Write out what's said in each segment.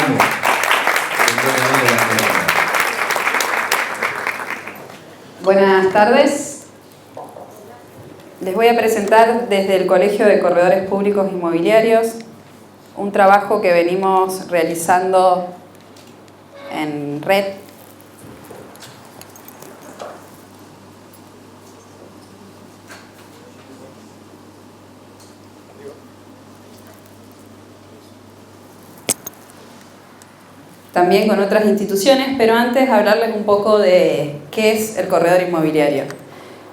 Vamos. Buenas tardes. Les voy a presentar desde el Colegio de Corredores Públicos Inmobiliarios un trabajo que venimos realizando en red. También con otras instituciones, pero antes hablarles un poco de qué es el corredor inmobiliario.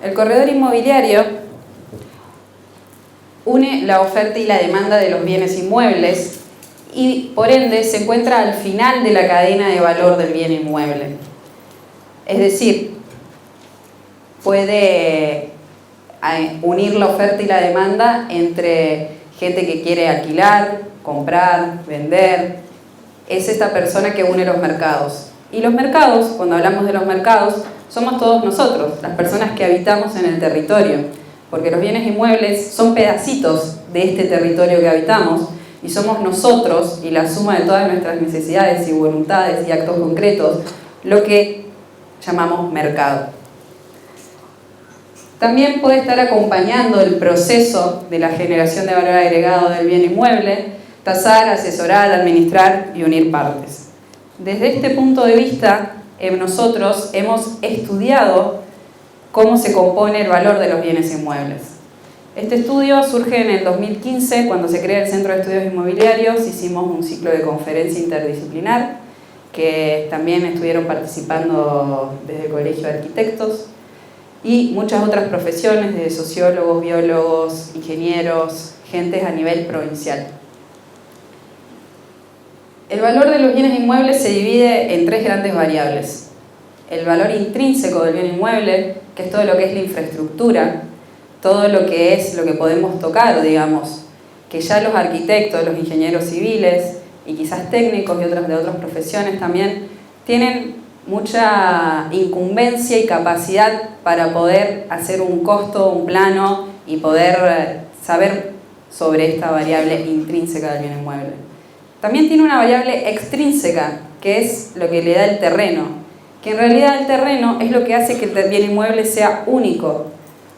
El corredor inmobiliario une la oferta y la demanda de los bienes inmuebles y por ende se encuentra al final de la cadena de valor del bien inmueble. Es decir, puede unir la oferta y la demanda entre gente que quiere alquilar, comprar, vender. Es esta persona que une los mercados. Y los mercados, cuando hablamos de los mercados, somos todos nosotros, las personas que habitamos en el territorio, porque los bienes inmuebles son pedacitos de este territorio que habitamos y somos nosotros y la suma de todas nuestras necesidades y voluntades y actos concretos lo que llamamos mercado. También puede estar acompañando el proceso de la generación de valor agregado del bien inmueble, tasar, asesorar, administrar y unir partes. Desde este punto de vista, nosotros hemos estudiado cómo se compone el valor de los bienes inmuebles. Este estudio surge en el 2015, cuando se crea el Centro de Estudios Inmobiliarios. Hicimos un ciclo de conferencia interdisciplinar, que también estuvieron participando desde el Colegio de Arquitectos, y muchas otras profesiones, de sociólogos, biólogos, ingenieros, gentes a nivel provincial. El valor de los bienes inmuebles se divide en tres grandes variables. El valor intrínseco del bien inmueble, que es todo lo que es la infraestructura, todo lo que es lo que podemos tocar, digamos, que ya los arquitectos, los ingenieros civiles y quizás técnicos y de otras profesiones también tienen mucha incumbencia y capacidad para poder hacer un costo, un plano y poder saber sobre esta variable intrínseca del bien inmueble. También tiene una variable extrínseca, que es lo que le da el terreno, que en realidad el terreno es lo que hace que el bien inmueble sea único,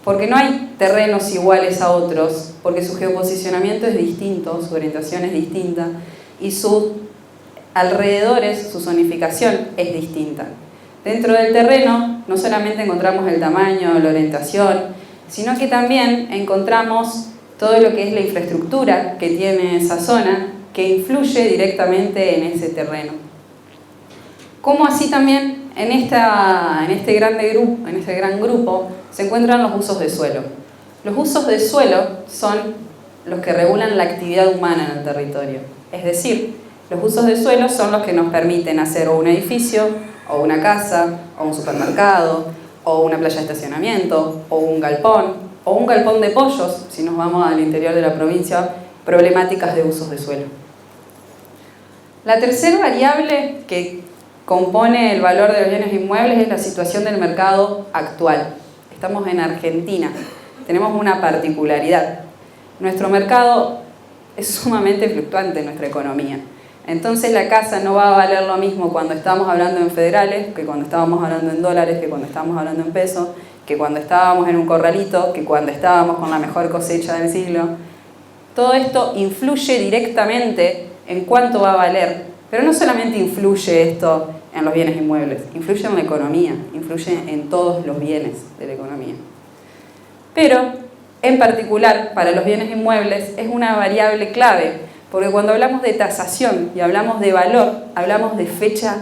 porque no hay terrenos iguales a otros, porque su geoposicionamiento es distinto, su orientación es distinta y sus alrededores, su zonificación es distinta. Dentro del terreno no solamente encontramos el tamaño, la orientación, sino que también encontramos todo lo que es la infraestructura que tiene esa zona, que influye directamente en ese terreno. Como así también en este gran grupo se encuentran los usos de suelo. Los usos de suelo son los que regulan la actividad humana en el territorio. Es decir, los usos de suelo son los que nos permiten hacer o un edificio, o una casa, o un supermercado, o una playa de estacionamiento, o un galpón de pollos, si nos vamos al interior de la provincia, problemáticas de usos de suelo. La tercera variable que compone el valor de los bienes inmuebles es la situación del mercado actual. Estamos en Argentina, tenemos una particularidad. Nuestro mercado es sumamente fluctuante en nuestra economía. Entonces la casa no va a valer lo mismo cuando estamos hablando en federales, que cuando estábamos hablando en dólares, que cuando estábamos hablando en pesos, que cuando estábamos en un corralito, que cuando estábamos con la mejor cosecha del siglo. Todo esto influye directamente en cuánto va a valer, pero no solamente influye esto en los bienes inmuebles, influye en la economía, influye en todos los bienes de la economía. Pero, en particular, para los bienes inmuebles es una variable clave, porque cuando hablamos de tasación y hablamos de valor, hablamos de fecha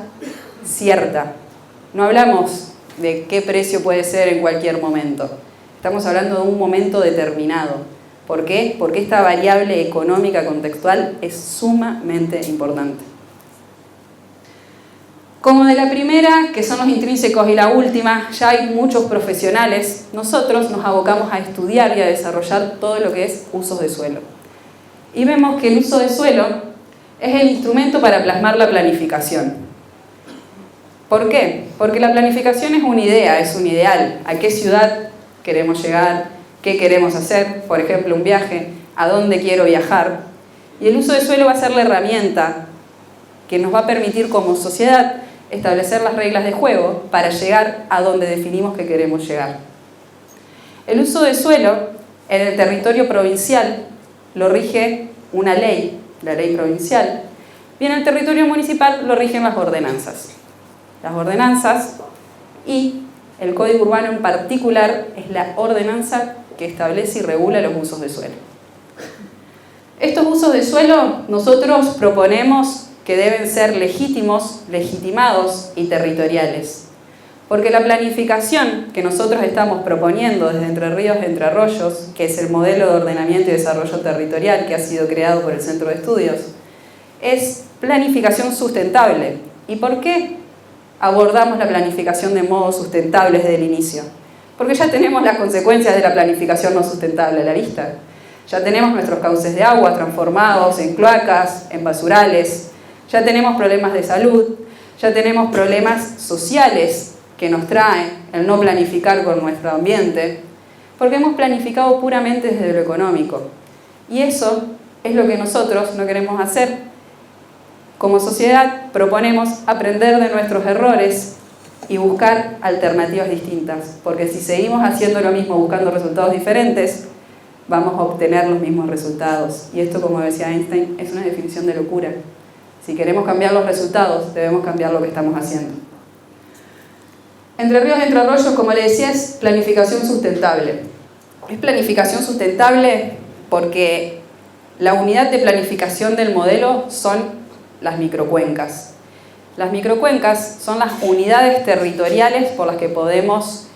cierta. No hablamos de qué precio puede ser en cualquier momento. Estamos hablando de un momento determinado. ¿Por qué? Porque esta variable económica contextual es sumamente importante. Como de la primera, que son los intrínsecos, y la última, ya hay muchos profesionales, nosotros nos abocamos a estudiar y a desarrollar todo lo que es usos de suelo. Y vemos que el uso de suelo es el instrumento para plasmar la planificación. ¿Por qué? Porque la planificación es una idea, es un ideal. ¿A qué ciudad queremos llegar? ¿Qué queremos hacer? Por ejemplo, un viaje. ¿A dónde quiero viajar? Y el uso de suelo va a ser la herramienta que nos va a permitir como sociedad establecer las reglas de juego para llegar a donde definimos que queremos llegar. El uso de suelo en el territorio provincial lo rige una ley, la ley provincial, y en el territorio municipal lo rigen las ordenanzas. Las ordenanzas y el Código Urbano en particular es la ordenanza que establece y regula los usos de suelo. Estos usos de suelo nosotros proponemos que deben ser legítimos, legitimados y territoriales. Porque la planificación que nosotros estamos proponiendo desde Entre Ríos Entre Arroyos, que es el modelo de ordenamiento y desarrollo territorial que ha sido creado por el Centro de Estudios, es planificación sustentable. ¿Y por qué abordamos la planificación de modo sustentable desde el inicio? Porque ya tenemos las consecuencias de la planificación no sustentable a la vista. Ya tenemos nuestros cauces de agua transformados en cloacas, en basurales, ya tenemos problemas de salud, ya tenemos problemas sociales que nos trae el no planificar con nuestro ambiente, porque hemos planificado puramente desde lo económico. Y eso es lo que nosotros no queremos hacer. Como sociedad proponemos aprender de nuestros errores y buscar alternativas distintas, porque si seguimos haciendo lo mismo buscando resultados diferentes, vamos a obtener los mismos resultados. Y esto, como decía Einstein, es una definición de locura. Si queremos cambiar los resultados, debemos cambiar lo que estamos haciendo. Entre Ríos Entre Arroyos, como le decía, es planificación sustentable. Es planificación sustentable porque la unidad de planificación del modelo son las microcuencas. Las microcuencas son las unidades territoriales por las que podemos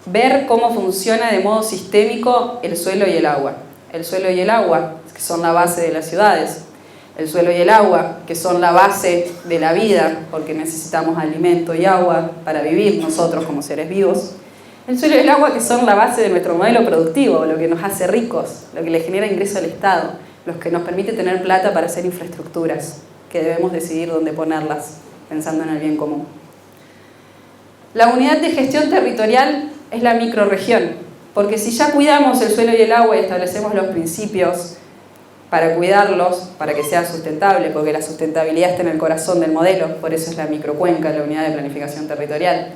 ver cómo funciona de modo sistémico el suelo y el agua. El suelo y el agua, que son la base de las ciudades. El suelo y el agua, que son la base de la vida, porque necesitamos alimento y agua para vivir nosotros como seres vivos. El suelo y el agua, que son la base de nuestro modelo productivo, lo que nos hace ricos, lo que le genera ingreso al Estado, lo que nos permite tener plata para hacer infraestructuras, que debemos decidir dónde ponerlas, pensando en el bien común. La unidad de gestión territorial es la microrregión, porque si ya cuidamos el suelo y el agua y establecemos los principios para cuidarlos, para que sea sustentable, porque la sustentabilidad está en el corazón del modelo, por eso es la microcuenca, la unidad de planificación territorial,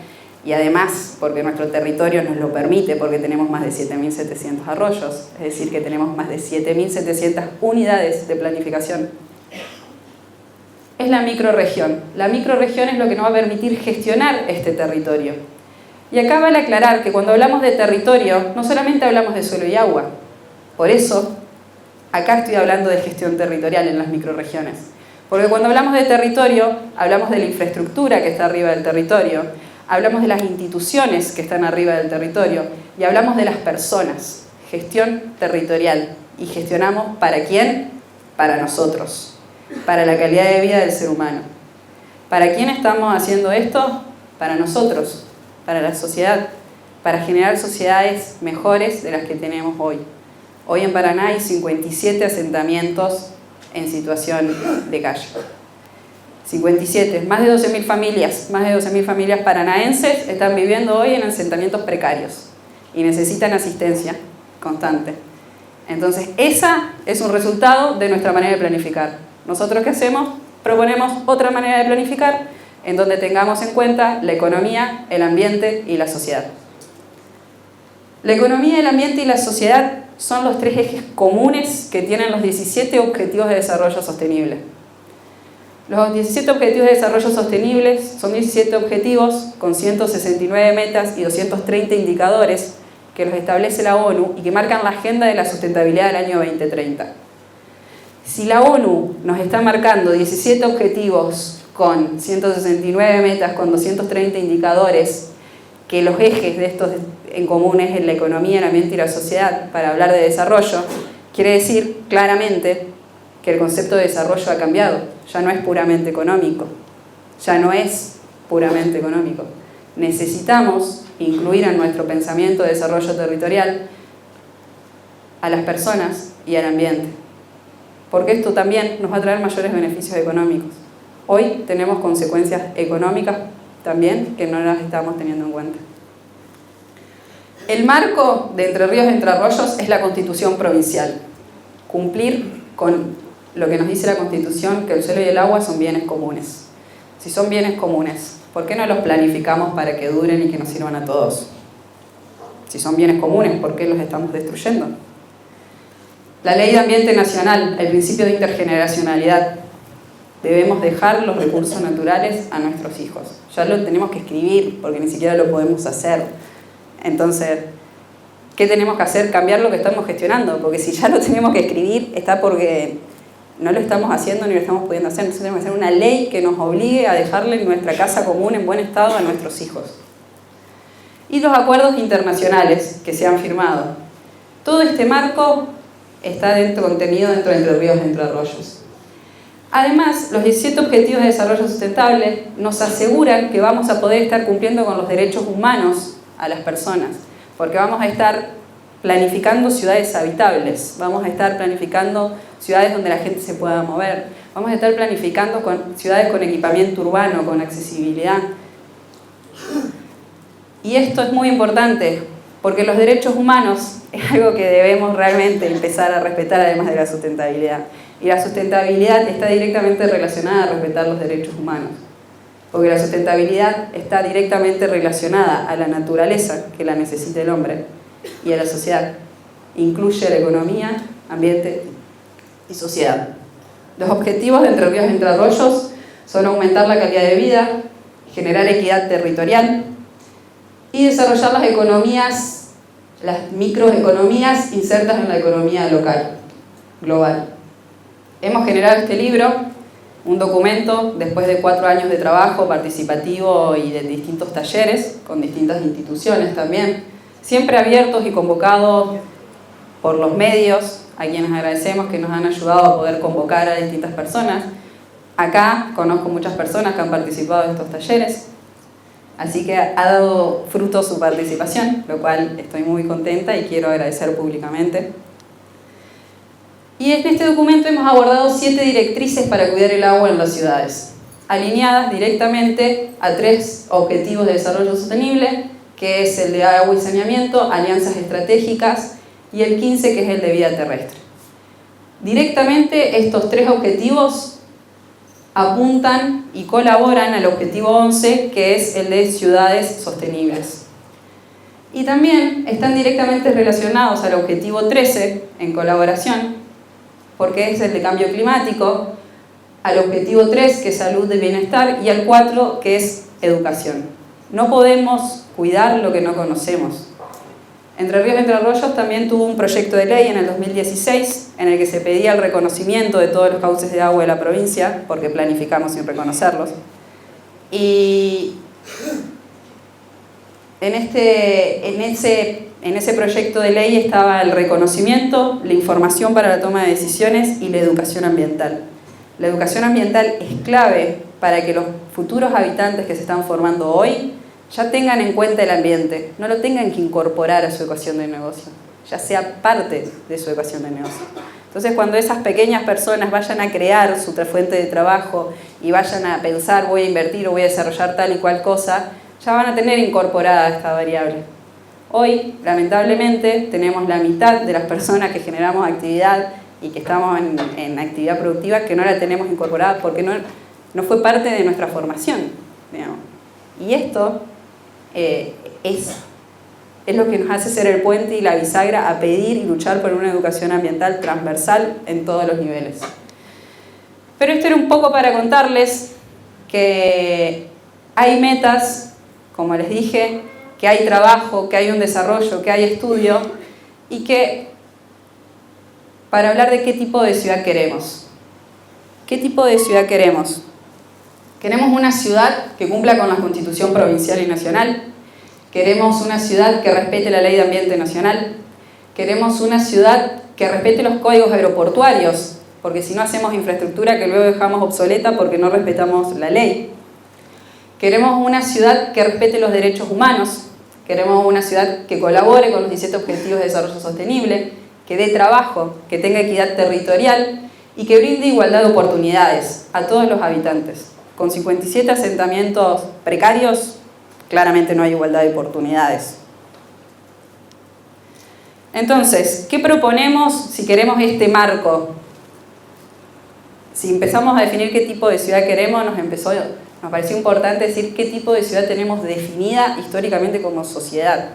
y además porque nuestro territorio nos lo permite, porque tenemos más de 7.700 arroyos, es decir, que tenemos más de 7.700 unidades de planificación. Es la microrregión. La microrregión es lo que nos va a permitir gestionar este territorio. Y acá vale aclarar que cuando hablamos de territorio, no solamente hablamos de suelo y agua. Por eso, acá estoy hablando de gestión territorial en las microrregiones. Porque cuando hablamos de territorio, hablamos de la infraestructura que está arriba del territorio, hablamos de las instituciones que están arriba del territorio y hablamos de las personas. Gestión territorial. ¿Y gestionamos para quién? Para nosotros. Para la calidad de vida del ser humano. ¿Para quién estamos haciendo esto? Para nosotros, para la sociedad, para generar sociedades mejores de las que tenemos hoy. Hoy en Paraná hay 57 asentamientos en situación de calle. 57, más de 12.000 familias paranaenses están viviendo hoy en asentamientos precarios y necesitan asistencia constante. Entonces, esa es un resultado de nuestra manera de planificar. ¿Nosotros qué hacemos? Proponemos otra manera de planificar en donde tengamos en cuenta la economía, el ambiente y la sociedad. La economía, el ambiente y la sociedad son los tres ejes comunes que tienen los 17 Objetivos de Desarrollo Sostenible. Los 17 Objetivos de Desarrollo Sostenible son 17 objetivos con 169 metas y 230 indicadores que los establece la ONU y que marcan la agenda de la sustentabilidad del año 2030. Si la ONU nos está marcando 17 objetivos con 169 metas, con 230 indicadores, que los ejes de estos en común es en la economía, el ambiente y la sociedad, para hablar de desarrollo, quiere decir claramente que el concepto de desarrollo ha cambiado. Ya no es puramente económico. Necesitamos incluir en nuestro pensamiento de desarrollo territorial a las personas y al ambiente, porque esto también nos va a traer mayores beneficios económicos. Hoy tenemos consecuencias económicas también que no las estamos teniendo en cuenta. El marco de Entre Ríos Entre Arroyos es la Constitución provincial. Cumplir con lo que nos dice la Constitución, que el suelo y el agua son bienes comunes. Si son bienes comunes, ¿por qué no los planificamos para que duren y que nos sirvan a todos? Si son bienes comunes, ¿por qué los estamos destruyendo? La Ley de Ambiente Nacional, el principio de intergeneracionalidad. Debemos dejar los recursos naturales a nuestros hijos. Ya lo tenemos que escribir, porque ni siquiera lo podemos hacer. Entonces, ¿qué tenemos que hacer? Cambiar lo que estamos gestionando, porque si ya lo tenemos que escribir, está porque no lo estamos haciendo ni lo estamos pudiendo hacer. Entonces tenemos que hacer una ley que nos obligue a dejarle nuestra casa común en buen estado a nuestros hijos. Y los acuerdos internacionales que se han firmado. Todo este marco está contenido dentro de Entre Ríos y Entre Arroyos. Además, los 17 Objetivos de Desarrollo Sustentable nos aseguran que vamos a poder estar cumpliendo con los derechos humanos a las personas, porque vamos a estar planificando ciudades habitables, vamos a estar planificando ciudades donde la gente se pueda mover, vamos a estar planificando ciudades con equipamiento urbano, con accesibilidad. Y esto es muy importante, porque los derechos humanos es algo que debemos realmente empezar a respetar, además de la sustentabilidad. Y la sustentabilidad está directamente relacionada a respetar los derechos humanos, porque la sustentabilidad está directamente relacionada a la naturaleza que la necesita el hombre y a la sociedad. Incluye la economía, ambiente y sociedad. Los objetivos de Entre Ríos y Entre Arroyos son aumentar la calidad de vida, generar equidad territorial y desarrollar las economías, las microeconomías insertas en la economía local, global. Hemos generado este libro, un documento después de 4 años de trabajo participativo y de distintos talleres con distintas instituciones también, siempre abiertos y convocados por los medios, a quienes agradecemos que nos han ayudado a poder convocar a distintas personas. Acá conozco muchas personas que han participado en estos talleres, así que ha dado fruto su participación, lo cual estoy muy contenta y quiero agradecer públicamente. Y en este documento hemos abordado 7 directrices para cuidar el agua en las ciudades, alineadas directamente a 3 objetivos de desarrollo sostenible, que es el de agua y saneamiento, alianzas estratégicas, y el 15, que es el de vida terrestre. Directamente estos 3 objetivos apuntan y colaboran al objetivo 11, que es el de ciudades sostenibles. Y también están directamente relacionados al objetivo 13, en colaboración, porque es el de cambio climático, al objetivo 3, que es salud y bienestar, y al 4, que es educación. No podemos cuidar lo que no conocemos. Entre Ríos y Entre Arroyos también tuvo un proyecto de ley en el 2016, en el que se pedía el reconocimiento de todos los cauces de agua de la provincia, porque planificamos sin reconocerlos. Y en ese proyecto de ley estaba el reconocimiento, la información para la toma de decisiones y la educación ambiental. La educación ambiental es clave para que los futuros habitantes que se están formando hoy ya tengan en cuenta el ambiente, no lo tengan que incorporar a su ecuación de negocio, ya sea parte de su ecuación de negocio. Entonces, cuando esas pequeñas personas vayan a crear su fuente de trabajo y vayan a pensar voy a invertir o voy a desarrollar tal y cual cosa, ya van a tener incorporada esta variable. Hoy, lamentablemente, tenemos la mitad de las personas que generamos actividad y que estamos en actividad productiva que no la tenemos incorporada porque no fue parte de nuestra formación, digamos. Y esto es lo que nos hace ser el puente y la bisagra a pedir y luchar por una educación ambiental transversal en todos los niveles. Pero esto era un poco para contarles que hay metas, como les dije, que hay trabajo, que hay un desarrollo, que hay estudio y que para hablar de qué tipo de ciudad queremos. ¿Qué tipo de ciudad queremos? Queremos una ciudad que cumpla con la Constitución provincial y nacional. Queremos una ciudad que respete la Ley de Ambiente Nacional. Queremos una ciudad que respete los códigos aeroportuarios, porque si no hacemos infraestructura que luego dejamos obsoleta porque no respetamos la ley. Queremos una ciudad que respete los derechos humanos. Queremos una ciudad que colabore con los 17 Objetivos de Desarrollo Sostenible, que dé trabajo, que tenga equidad territorial y que brinde igualdad de oportunidades a todos los habitantes. Con 57 asentamientos precarios, claramente no hay igualdad de oportunidades. Entonces, ¿qué proponemos si queremos este marco? Si empezamos a definir qué tipo de ciudad queremos, nos pareció importante decir qué tipo de ciudad tenemos definida históricamente como sociedad.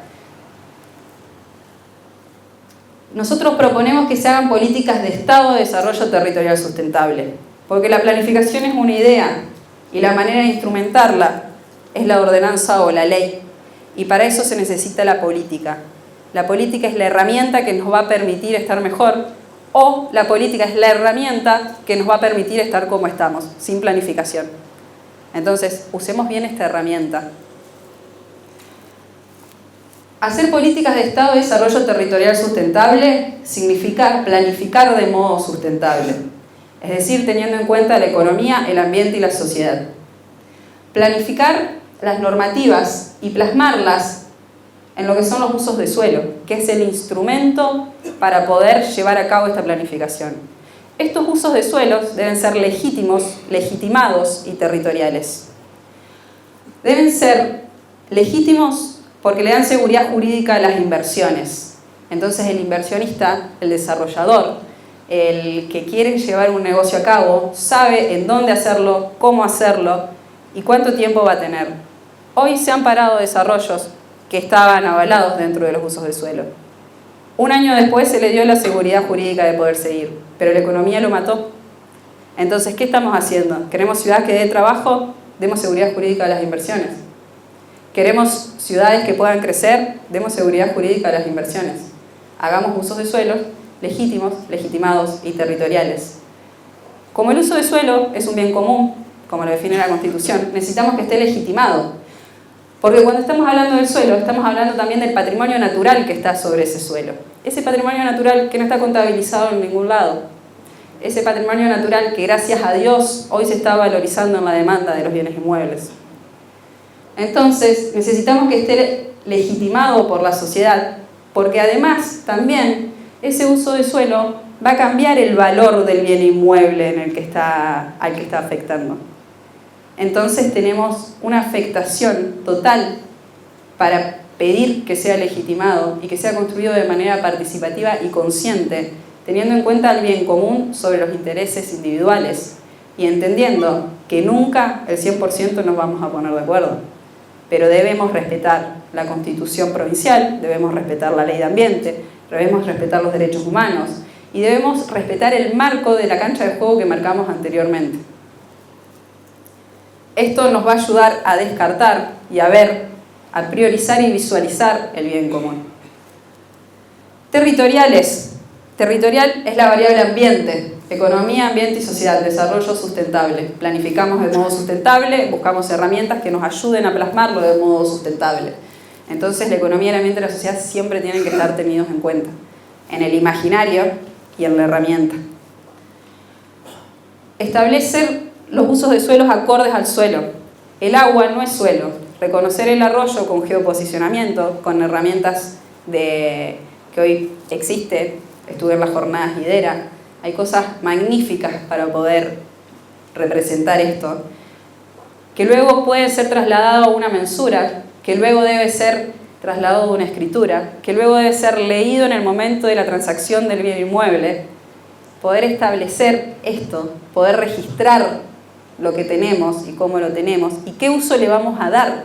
Nosotros proponemos que se hagan políticas de Estado de desarrollo territorial sustentable, porque la planificación es una idea y la manera de instrumentarla es la ordenanza o la ley, y para eso se necesita la política. La política es la herramienta que nos va a permitir estar mejor, o la política es la herramienta que nos va a permitir estar como estamos, sin planificación. Entonces, usemos bien esta herramienta. Hacer políticas de Estado de desarrollo territorial sustentable significa planificar de modo sustentable, es decir, teniendo en cuenta la economía, el ambiente y la sociedad. Planificar las normativas y plasmarlas en lo que son los usos de suelo, que es el instrumento para poder llevar a cabo esta planificación. Estos usos de suelos deben ser legítimos, legitimados y territoriales. Deben ser legítimos porque le dan seguridad jurídica a las inversiones. Entonces el inversionista, el desarrollador, el que quiere llevar un negocio a cabo, sabe en dónde hacerlo, cómo hacerlo y cuánto tiempo va a tener. Hoy se han parado desarrollos que estaban avalados dentro de los usos de suelo. Un año después se le dio la seguridad jurídica de poder seguir, pero la economía lo mató. Entonces, ¿qué estamos haciendo? ¿Queremos ciudades que dé trabajo? Demos seguridad jurídica a las inversiones. ¿Queremos ciudades que puedan crecer? Demos seguridad jurídica a las inversiones. Hagamos usos de suelos legítimos, legitimados y territoriales. Como el uso de suelo es un bien común, como lo define la Constitución, necesitamos que esté legitimado. Porque cuando estamos hablando del suelo, estamos hablando también del patrimonio natural que está sobre ese suelo. Ese patrimonio natural que no está contabilizado en ningún lado. Ese patrimonio natural que, gracias a Dios, hoy se está valorizando en la demanda de los bienes inmuebles. Entonces, necesitamos que esté legitimado por la sociedad, porque además, también, ese uso de suelo va a cambiar el valor del bien inmueble al que está afectando. Entonces tenemos una afectación total para pedir que sea legitimado y que sea construido de manera participativa y consciente, teniendo en cuenta el bien común sobre los intereses individuales y entendiendo que nunca el 100% nos vamos a poner de acuerdo, pero debemos respetar la Constitución provincial, debemos respetar la ley de ambiente, debemos respetar los derechos humanos y debemos respetar el marco de la cancha de juego que marcamos anteriormente. Esto nos va a ayudar a descartar y a ver, a priorizar y visualizar el bien común. Territoriales. Territorial es la variable ambiente, economía, ambiente y sociedad, desarrollo sustentable. Planificamos de modo sustentable, buscamos herramientas que nos ayuden a plasmarlo de modo sustentable. Entonces la economía, el ambiente y la sociedad siempre tienen que estar tenidos en cuenta, en el imaginario y en la herramienta. Establecer los usos de suelos acordes al suelo. El agua no es suelo. Reconocer el arroyo con geoposicionamiento, con herramientas que hoy existe, estuve en las jornadas Idera, hay cosas magníficas para poder representar esto, que luego puede ser trasladado a una mensura, que luego debe ser trasladado a una escritura, que luego debe ser leído en el momento de la transacción del bien inmueble. Poder establecer esto, poder registrar lo que tenemos y cómo lo tenemos y qué uso le vamos a dar,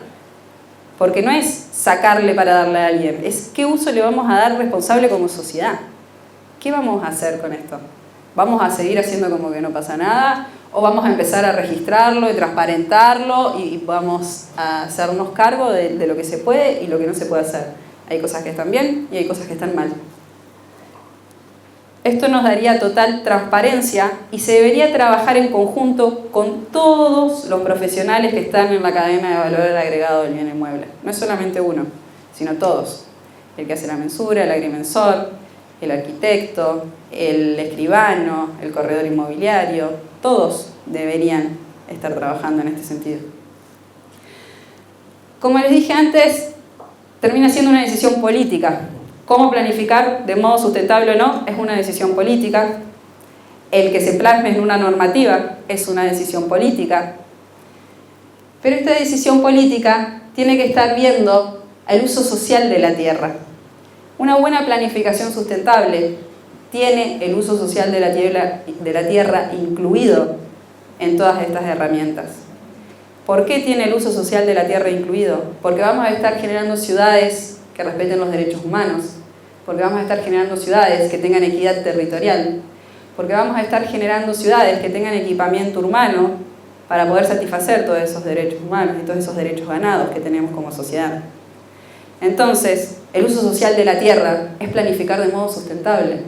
porque no es sacarle para darle a alguien, es qué uso le vamos a dar responsable como sociedad. ¿Qué vamos a hacer con esto? ¿Vamos a seguir haciendo como que no pasa nada? ¿O vamos a empezar a registrarlo y transparentarlo y vamos a hacernos cargo de lo que se puede y lo que no se puede hacer? Hay cosas que están bien y hay cosas que están mal. Esto nos daría total transparencia y se debería trabajar en conjunto con todos los profesionales que están en la cadena de valor agregado del bien inmueble. No es solamente uno, sino todos. El que hace la mensura, el agrimensor, el arquitecto, el escribano, el corredor inmobiliario, todos deberían estar trabajando en este sentido. Como les dije antes, termina siendo una decisión política. Cómo planificar de modo sustentable o no es una decisión política. El que se plasme en una normativa es una decisión política. Pero esta decisión política tiene que estar viendo el uso social de la tierra. Una buena planificación sustentable tiene el uso social de la tierra incluido en todas estas herramientas. ¿Por qué tiene el uso social de la tierra incluido? Porque vamos a estar generando ciudades que respeten los derechos humanos, porque vamos a estar generando ciudades que tengan equidad territorial, porque vamos a estar generando ciudades que tengan equipamiento urbano para poder satisfacer todos esos derechos humanos y todos esos derechos ganados que tenemos como sociedad. Entonces, el uso social de la tierra es planificar de modo sustentable.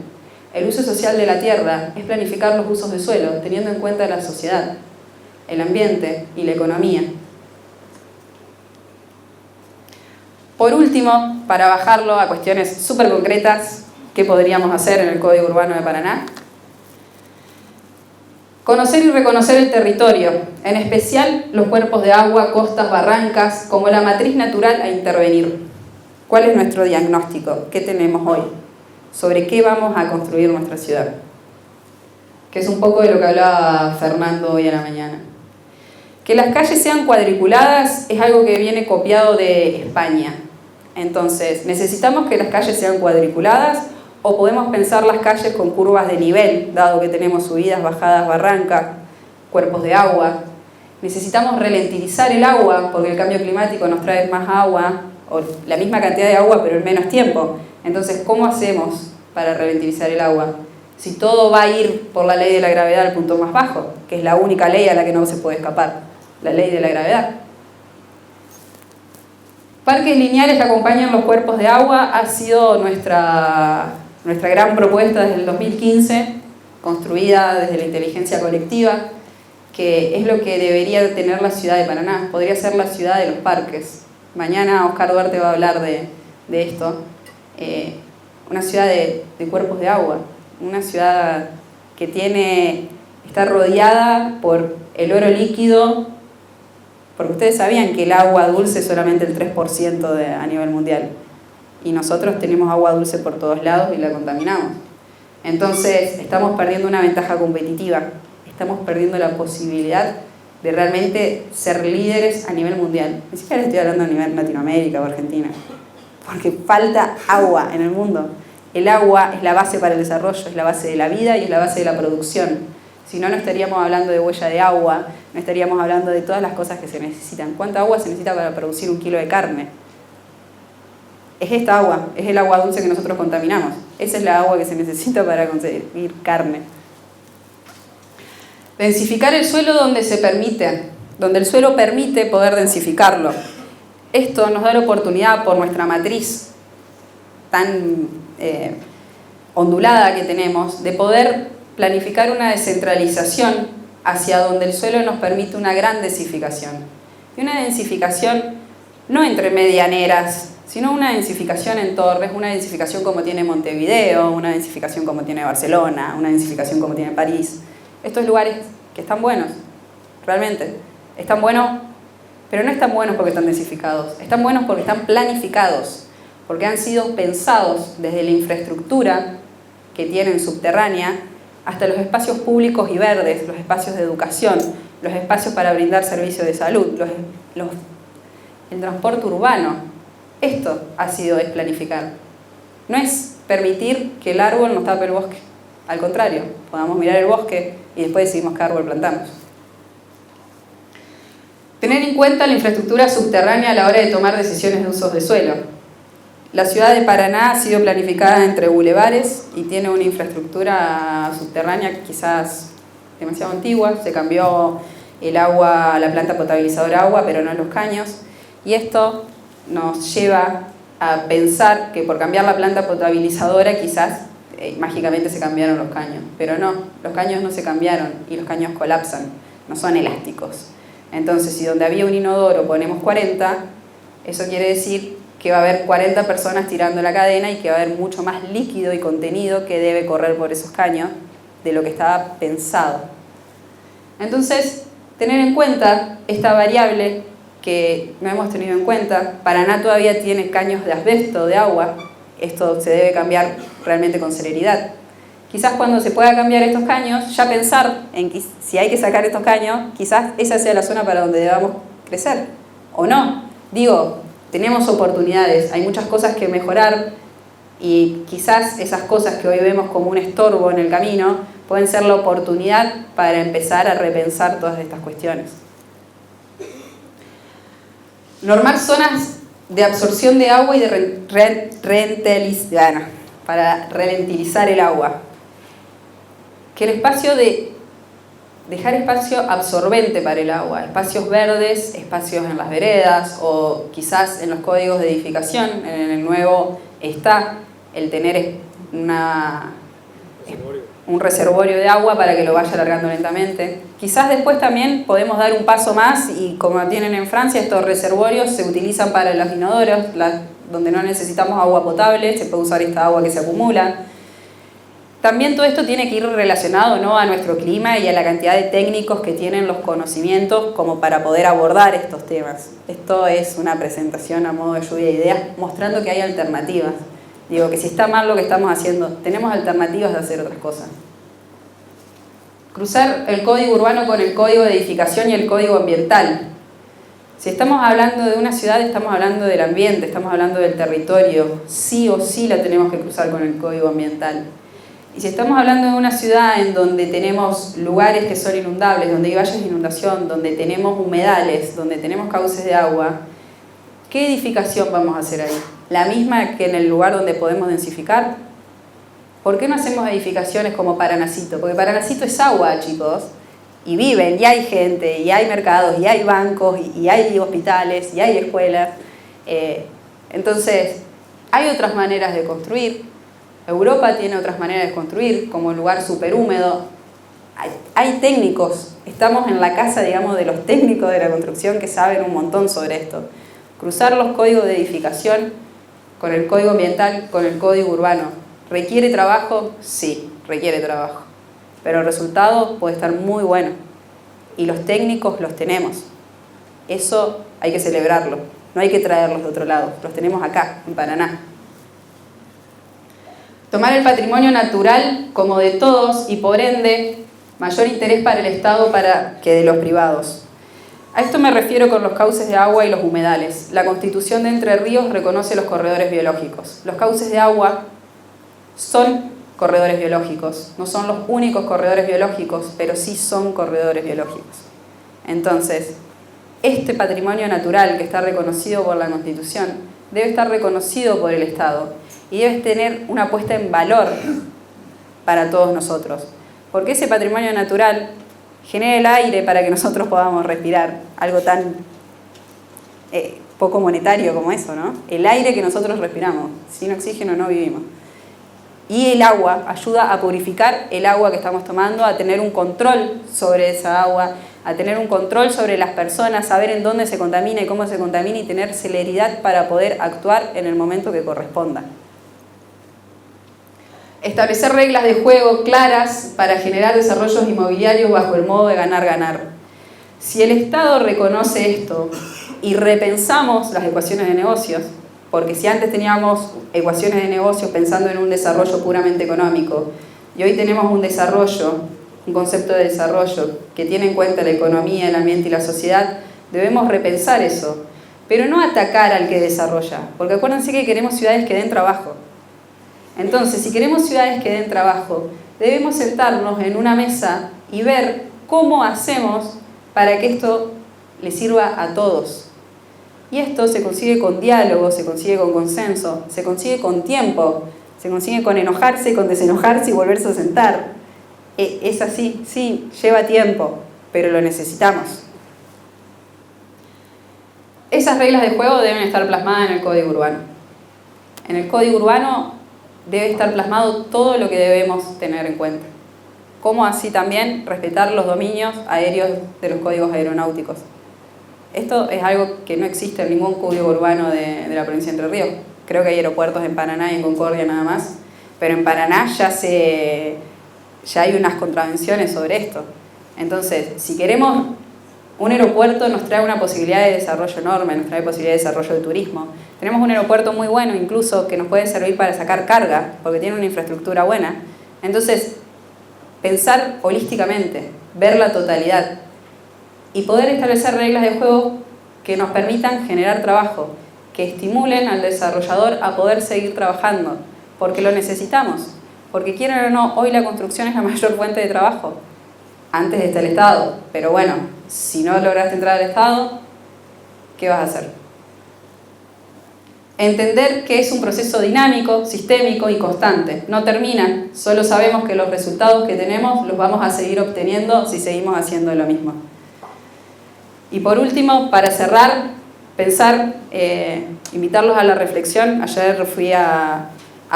El uso social de la tierra es planificar los usos de suelo, teniendo en cuenta la sociedad, el ambiente y la economía. Por último, para bajarlo a cuestiones súper concretas, ¿qué podríamos hacer en el Código Urbano de Paraná? Conocer y reconocer el territorio, en especial los cuerpos de agua, costas, barrancas, como la matriz natural a intervenir. ¿Cuál es nuestro diagnóstico? ¿Qué tenemos hoy? ¿Sobre qué vamos a construir nuestra ciudad? Que es un poco de lo que hablaba Fernando hoy a la mañana. Que las calles sean cuadriculadas es algo que viene copiado de España. Entonces, ¿necesitamos que las calles sean cuadriculadas o podemos pensar las calles con curvas de nivel, dado que tenemos subidas, bajadas, barrancas, cuerpos de agua? ¿Necesitamos ralentizar el agua porque el cambio climático nos trae más agua o la misma cantidad de agua pero en menos tiempo? Entonces, ¿cómo hacemos para ralentizar el agua? Si todo va a ir por la ley de la gravedad al punto más bajo, que es la única ley a la que no se puede escapar, la ley de la gravedad. Parques lineales que acompañan los cuerpos de agua ha sido nuestra gran propuesta desde el 2015, construida desde la inteligencia colectiva, que es lo que debería tener la ciudad de Paraná. Podría ser la ciudad de los parques. Mañana Oscar Duarte va a hablar de esto. Una ciudad de cuerpos de agua, una ciudad que está rodeada por el oro líquido, porque ustedes sabían que el agua dulce es solamente el 3% a nivel mundial, y nosotros tenemos agua dulce por todos lados y la contaminamos. Entonces estamos perdiendo una ventaja competitiva, estamos perdiendo la posibilidad de realmente ser líderes a nivel mundial. Ni siquiera estoy hablando a nivel Latinoamérica o Argentina, porque falta agua en el mundo. El agua es la base para el desarrollo, es la base de la vida y es la base de la producción. Si no, no estaríamos hablando de huella de agua, no estaríamos hablando de todas las cosas que se necesitan. ¿Cuánta agua se necesita para producir 1 kilo de carne? Es esta agua, es el agua dulce que nosotros contaminamos. Esa es la agua que se necesita para conseguir carne. Densificar el suelo donde se permite, donde el suelo permite poder densificarlo. Esto nos da la oportunidad, por nuestra matriz tan ondulada que tenemos, de poder planificar una descentralización hacia donde el suelo nos permite una gran densificación. Y una densificación no entre medianeras, sino una densificación en torres, una densificación como tiene Montevideo, una densificación como tiene Barcelona, una densificación como tiene París. Estos lugares que están buenos, realmente, están buenos, pero no están buenos porque están densificados, están buenos porque están planificados, porque han sido pensados desde la infraestructura que tienen subterránea hasta los espacios públicos y verdes, los espacios de educación, los espacios para brindar servicios de salud, el transporte urbano. Esto es planificar. No es permitir que el árbol nos tape el bosque. Al contrario, podamos mirar el bosque y después decidimos qué árbol plantamos. Tener en cuenta la infraestructura subterránea a la hora de tomar decisiones de usos de suelo. La ciudad de Paraná ha sido planificada entre bulevares y tiene una infraestructura subterránea quizás demasiado antigua. Se cambió el agua, la planta potabilizadora agua, pero no los caños. Y esto nos lleva a pensar que por cambiar la planta potabilizadora quizás mágicamente se cambiaron los caños. Pero no, los caños no se cambiaron y los caños colapsan, no son elásticos. Entonces, si donde había un inodoro ponemos 40, eso quiere decir que va a haber 40 personas tirando la cadena y que va a haber mucho más líquido y contenido que debe correr por esos caños de lo que estaba pensado. Entonces, tener en cuenta esta variable que no hemos tenido en cuenta. Paraná todavía tiene caños de asbesto, de agua. Esto se debe cambiar realmente con celeridad. Quizás cuando se pueda cambiar estos caños, ya pensar en que si hay que sacar estos caños, quizás esa sea la zona para donde debamos crecer, o no. Digo, tenemos oportunidades, hay muchas cosas que mejorar Y quizás esas cosas que hoy vemos como un estorbo en el camino pueden ser la oportunidad para empezar a repensar todas estas cuestiones. Normar zonas de absorción de agua y de para reventilizar el agua. Que el espacio dejar espacio absorbente para el agua, espacios verdes, espacios en las veredas o quizás en los códigos de edificación. En el nuevo está el tener un reservorio de agua para que lo vaya alargando lentamente. Quizás después también podemos dar un paso más y como tienen en Francia, estos reservorios se utilizan para los inodoros, donde no necesitamos agua potable, se puede usar esta agua que se acumula. También todo esto tiene que ir relacionado, ¿no?, a nuestro clima y a la cantidad de técnicos que tienen los conocimientos como para poder abordar estos temas. Esto es una presentación a modo de lluvia de ideas, mostrando que hay alternativas. Digo, que si está mal lo que estamos haciendo, tenemos alternativas de hacer otras cosas. Cruzar el código urbano con el código de edificación y el código ambiental. Si estamos hablando de una ciudad, estamos hablando del ambiente, estamos hablando del territorio. Sí o sí la tenemos que cruzar con el código ambiental. Y si estamos hablando de una ciudad en donde tenemos lugares que son inundables, donde hay valles de inundación, donde tenemos humedales, donde tenemos cauces de agua, ¿qué edificación vamos a hacer ahí? ¿La misma que en el lugar donde podemos densificar? ¿Por qué no hacemos edificaciones como Paranacito? Porque Paranacito es agua, chicos, y viven, y hay gente, y hay mercados, y hay bancos, y hay hospitales, y hay escuelas. Entonces, hay otras maneras de construir. Europa tiene otras maneras de construir, como un lugar súper húmedo. Hay técnicos, estamos en la casa, digamos, de los técnicos de la construcción que saben un montón sobre esto. Cruzar los códigos de edificación con el código ambiental, con el código urbano. ¿Requiere trabajo? Sí, requiere trabajo. Pero el resultado puede estar muy bueno. Y los técnicos los tenemos. Eso hay que celebrarlo. No hay que traerlos de otro lado. Los tenemos acá, en Paraná. Tomar el patrimonio natural como de todos y por ende mayor interés para el Estado que de los privados. A esto me refiero con los cauces de agua y los humedales. La Constitución de Entre Ríos reconoce los corredores biológicos. Los cauces de agua son corredores biológicos. No son los únicos corredores biológicos, pero sí son corredores biológicos. Entonces, este patrimonio natural que está reconocido por la Constitución debe estar reconocido por el Estado. Y debes tener una puesta en valor para todos nosotros. Porque ese patrimonio natural genera el aire para que nosotros podamos respirar. Algo tan poco monetario como eso, ¿no? El aire que nosotros respiramos. Sin oxígeno no vivimos. Y el agua ayuda a purificar el agua que estamos tomando, a tener un control sobre esa agua, a tener un control sobre las personas, saber en dónde se contamina y cómo se contamina y tener celeridad para poder actuar en el momento que corresponda. Establecer reglas de juego claras para generar desarrollos inmobiliarios bajo el modo de ganar-ganar. Si el Estado reconoce esto y repensamos las ecuaciones de negocios, porque si antes teníamos ecuaciones de negocios pensando en un desarrollo puramente económico, y hoy tenemos un desarrollo, un concepto de desarrollo que tiene en cuenta la economía, el ambiente y la sociedad, debemos repensar eso, pero no atacar al que desarrolla, porque acuérdense que queremos ciudades que den trabajo. Entonces, si queremos ciudades que den trabajo, debemos sentarnos en una mesa y ver cómo hacemos para que esto le sirva a todos. Y esto se consigue con diálogo, se consigue con consenso, se consigue con tiempo, se consigue con enojarse, con desenojarse y volverse a sentar. Es así, sí, lleva tiempo, pero lo necesitamos. Esas reglas de juego deben estar plasmadas en el Código Urbano. En el Código Urbano debe estar plasmado todo lo que debemos tener en cuenta. Como así también respetar los dominios aéreos de los códigos aeronáuticos. Esto es algo que no existe en ningún código urbano de la provincia de Entre Ríos. Creo que hay aeropuertos en Paraná y en Concordia nada más, pero en Paraná ya hay unas contravenciones sobre esto. Entonces, si queremos un aeropuerto, nos trae una posibilidad de desarrollo enorme, nos trae posibilidad de desarrollo de turismo. Tenemos un aeropuerto muy bueno, incluso, que nos puede servir para sacar carga, porque tiene una infraestructura buena. Entonces, pensar holísticamente, ver la totalidad y poder establecer reglas de juego que nos permitan generar trabajo, que estimulen al desarrollador a poder seguir trabajando. porque lo necesitamos. Porque quieran o no, hoy la construcción es la mayor fuente de trabajo. Antes está el Estado, pero bueno, si no lograste entrar al Estado, ¿qué vas a hacer? Entender que es un proceso dinámico, sistémico y constante. No termina, solo sabemos que los resultados que tenemos los vamos a seguir obteniendo si seguimos haciendo lo mismo. Y por último, para cerrar, pensar, invitarlos a la reflexión. Ayer fui a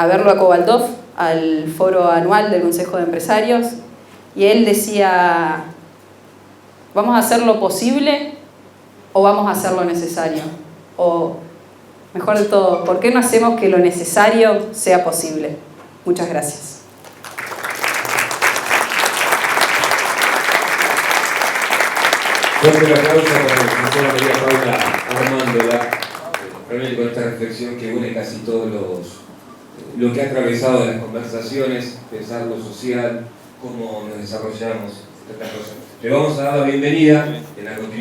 verlo a Kovaldov, al foro anual del Consejo de Empresarios, y él decía, ¿vamos a hacer lo posible o vamos a hacer lo necesario? O, mejor de todo, ¿por qué no hacemos que lo necesario sea posible? Muchas gracias. Fuerte el aplauso para la licenciada María Paula Armándola, realmente con esta reflexión que une casi todos lo que ha atravesado las conversaciones, pensar lo social, cómo nos desarrollamos, tantas cosas. Le vamos a dar la bienvenida en la continuidad.